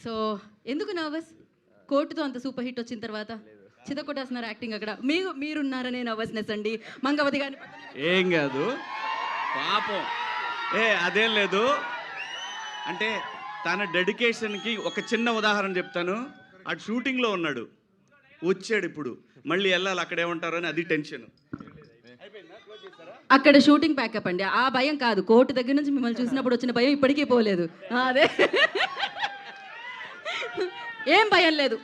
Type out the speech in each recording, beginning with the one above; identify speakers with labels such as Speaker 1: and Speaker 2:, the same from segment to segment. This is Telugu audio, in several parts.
Speaker 1: సో ఎందుకు నర్వస్? కోర్టుతో అంత సూపర్ హిట్ వచ్చిన తర్వాత చితకొట్టేస్తున్నారు యాక్టింగ్ అక్కడ. మీరున్నారనే నర్వస్నెస్ అండి. మంగవతి గారిని
Speaker 2: ఏం కాదు పాపం. అదేం లేదు. అంటే తన డెడికేషన్కి ఒక చిన్న ఉదాహరణ చెప్తాను. అటు షూటింగ్లో ఉన్నాడు, వచ్చాడు, ఇప్పుడు మళ్ళీ వెళ్ళాలి, అక్కడేమంటారు అని అది టెన్షన్.
Speaker 1: అక్కడ షూటింగ్ ప్యాకప్ అండి. ఆ భయం కాదు, కోర్టు దగ్గర నుంచి మిమ్మల్ని చూసినప్పుడు వచ్చిన భయం ఇప్పటికీ పోలేదు. అదే ఏం భయం లేదు.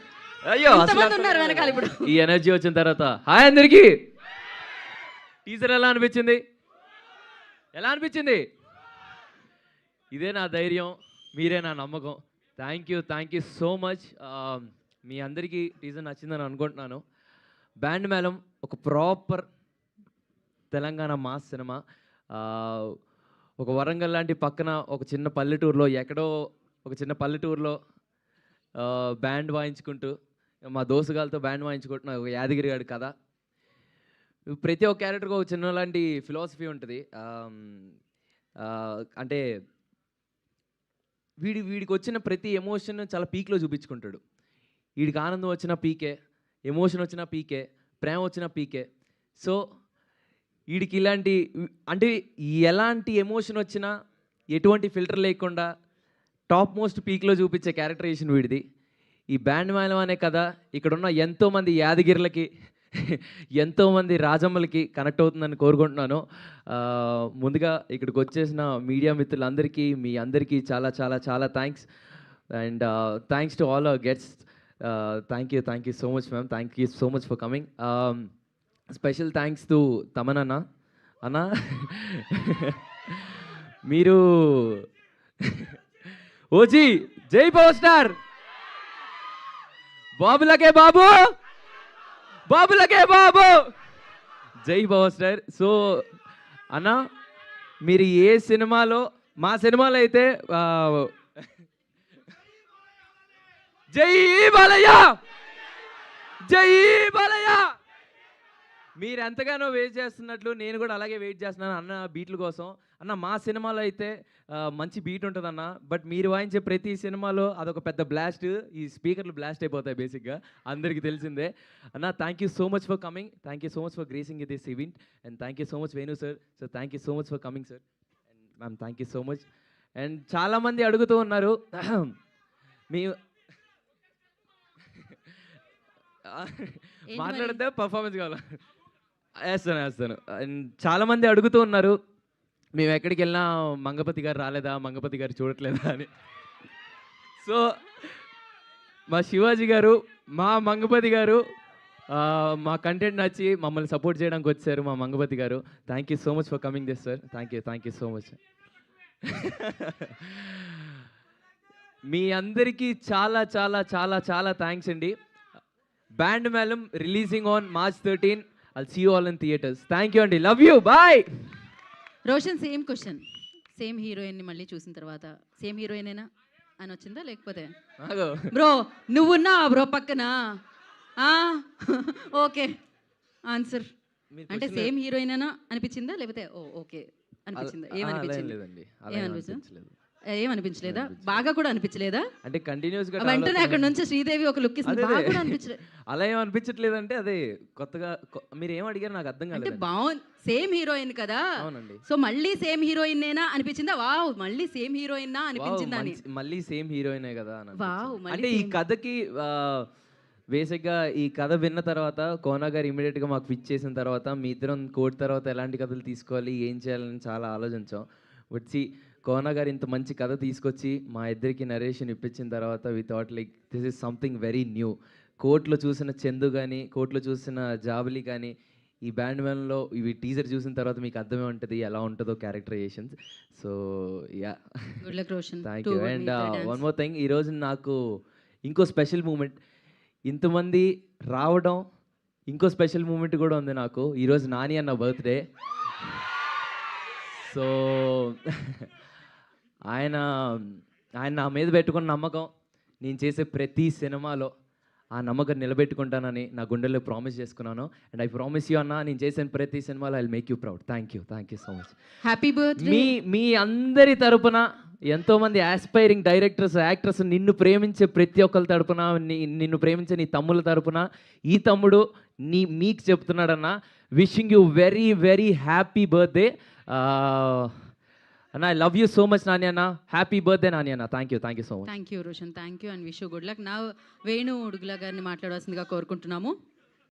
Speaker 3: అయ్యో
Speaker 1: ఉన్నారు వెనకాల. ఇప్పుడు
Speaker 3: ఈ ఎనర్జీ వచ్చిన తర్వాత హాయ్ అందరికి. టీజర్ ఎలా అనిపించింది? ఎలా అనిపించింది? ఇదే నా ధైర్యం, మీరే నా నమ్మకం. Thank you so much. మీ అందరికీ టీజర్ నచ్చిందని అనుకుంటున్నాను. బ్యాండ్ మేళం ఒక ప్రాపర్ తెలంగాణ మాస్ సినిమా. ఒక వరంగల్ లాంటి పక్కన ఒక చిన్న పల్లెటూరులో, ఎక్కడో ఒక చిన్న పల్లెటూరులో బ్యాండ్ వాయించుకుంటూ, మా దోసుగాలతో బ్యాండ్ వాయించుకుంటున్న ఒక యాదగిరి గారి కథ. ప్రతి ఒక్క క్యారెక్టర్కి ఒక చిన్న లాంటి ఫిలాసఫీ ఉంటుంది. అంటే వీడికి వచ్చిన ప్రతి ఎమోషన్ చాలా పీక్లో చూపించుకుంటాడు. వీడికి ఆనందం వచ్చిన పీకే, ఎమోషన్ వచ్చిన పీకే, ప్రేమ వచ్చిన పీకే. సో వీడికి ఇలాంటి, అంటే ఎలాంటి ఎమోషన్ వచ్చినా ఎటువంటి ఫిల్టర్ లేకుండా టాప్ మోస్ట్ పీక్లో చూపించే క్యారెక్టరైజేషన్ వీడిది. ఈ బ్యాండ్ మేళం అనే కథ ఇక్కడున్న ఎంతోమంది యాదగిరిలకి, ఎంతోమంది రాజమ్మలకి కనెక్ట్ అవుతుందని కోరుకుంటున్నాను. ముందుగా ఇక్కడికి వచ్చేసిన మీడియా మిత్రులందరికీ, మీ అందరికీ చాలా చాలా చాలా thanks. And thanks to all our guests. Thank you so much ma'am. Thank you so much for coming. Special thanks to Thaman అన్న. మీరు ఓజీ జై పవర్ స్టార్, బాబులకే బాబు, బాబులకే బాబు, జై పవర్ స్టార్. సో అన్న, మీరు ఏ సినిమాలో, మా సినిమాలో అయితే జై బాలయ్య, జై బాలయ్య, మీరు ఎంతగానో వెయిట్ చేస్తున్నట్లు నేను కూడా అలాగే వెయిట్ చేస్తున్నాను అన్న బీట్ల కోసం. అన్న మా సినిమాలో అయితే మంచి బీట్ ఉంటుంది అన్న, బట్ మీరు వాయించే ప్రతి సినిమాలో అదొక పెద్ద బ్లాస్ట్. ఈ స్పీకర్లు బ్లాస్ట్ అయిపోతాయి బేసిక్గా, అందరికీ తెలిసిందే. అన్న thank you so much for coming. Thank you so much for gracing this event. And thank you so much Venu sir. So thank you so much for coming sir. And ma'am thank you so much. And చాలామంది అడుగుతూ ఉన్నారు మీ మాట్లాడితే పర్ఫార్మెన్స్ కావాలా? వేస్తాను. అండ్ చాలామంది అడుగుతూ ఉన్నారు, మేము ఎక్కడికి వెళ్ళినా మంగపతి గారు రాలేదా, మంగపతి గారు చూడట్లేదా అని. సో మా శివాజీ గారు, మా మంగపతి గారు, మా కంటెంట్ నచ్చి మమ్మల్ని సపోర్ట్ చేయడానికి వచ్చారు మా మంగపతి గారు. Thank you so much for coming this sir. Thank you so much. మీ అందరికీ చాలా చాలా చాలా చాలా థ్యాంక్స్ అండి. Band Melam releasing on March 13. I'll see you all in theaters. Thank you అండి. Love you. Bye.
Speaker 1: Roshan, same question. Same హీరోయిన్ని మళ్ళీ చూసిన తర్వాత సేమ్ హీరోయినేనా అని వచ్చిందా, లేకపోతే బ్రో నువ్వున్నా బ్రో పక్కన? Okay answer. అంటే సేమ్ హీరోయినేనా అనిపించిందా, లేకపోతే ఓకే అనిపించిందా? ఏమనిపించలేదా? బాగా కూడా అనిపించలేదా?
Speaker 3: అంటే కంటిన్యూస్ గా
Speaker 1: వెంటనే అక్కడ నుంచి శ్రీదేవి ఒక లుక్ ఇస్తుంది, బాగా కూడా అనిపించలేదు.
Speaker 3: అలా ఏం అనిపించట్లేదు. అంటే అదే కొత్తగా మీరు ఏం అడిగారు నాకు అర్థం కాలేదు.
Speaker 1: అంటే బాగుంది, సేమ్ హీరోయిన్ కదా.
Speaker 3: అవునండి.
Speaker 1: సో మళ్ళీ సేమ్ హీరోయిన్ నేనా అనిపించిందా? వావ్, మళ్ళీ సేమ్ హీరోయిన్ నా అనిపించిందా అని.
Speaker 3: మళ్ళీ సేమ్ హీరోయినే కదా అని.
Speaker 1: వావ్.
Speaker 3: అంటే ఈ కథకి బేసిక్గా ఈ కథ విన్న తర్వాత కోనా గారు ఇమీడియట్గా మాకు పిచ్ చేసిన తర్వాత మీ ఇద్దరం కోర్టు తర్వాత ఎలాంటి కథలు తీసుకోవాలి, ఏం చేయాలని చాలా ఆలోచించాం. వచ్చి కోనా గారు ఇంత మంచి కథ తీసుకొచ్చి మా ఇద్దరికి నరేషన్ ఇప్పించిన తర్వాత we thought like this is something very new. కోర్టులో చూసిన చందు కానీ, కోర్టులో చూసిన జాబిలి కానీ, ఈ బ్యాండ్ మేళంలో ఇవి టీజర్ చూసిన తర్వాత మీకు అర్థమే ఉంటుంది ఎలా ఉంటుందో characterisations. So yeah, thank you. And one more thing, ఈరోజు నాకు ఇంకో స్పెషల్ మూమెంట్, ఇంతమంది రావడం, ఇంకో స్పెషల్ మూమెంట్ కూడా ఉంది నాకు. ఈరోజు నాని అన్న బర్త్డే. సో ఆయన నా మీద పెట్టుకున్న నమ్మకం, నేను చేసే ప్రతి సినిమాలో ఆ నమ్మకం నిలబెట్టుకుంటానని నా గుండెల్లో ప్రామిస్ చేసుకున్నాను. అండ్ ఐ ప్రామిస్ యూ అన్న, నేను చేసిన ప్రతి సినిమాలో I make you proud. Thank you so much.
Speaker 1: Happy birthday.
Speaker 3: మీ అందరి తరపున, ఎంతోమంది ఆస్పైరింగ్ డైరెక్టర్స్, యాక్టర్స్, నిన్ను ప్రేమించే ప్రతి ఒక్కరి తరపున, నిన్ను ప్రేమించే నీ తమ్ముల తరపున ఈ తమ్ముడు మీకు చెప్తున్నాడన్న, wishing you very very happy birthday అన్న. I love you so much Nani అన్న. హ్యాపీ బర్త్డే నాని అన్న. Thank you so much.
Speaker 1: Thank you Roshan, thank you and wish you good luck. నా వేణు ఉడుగుల గారిని మాట్లాడవలసిందిగా కోరుకుంటున్నాము.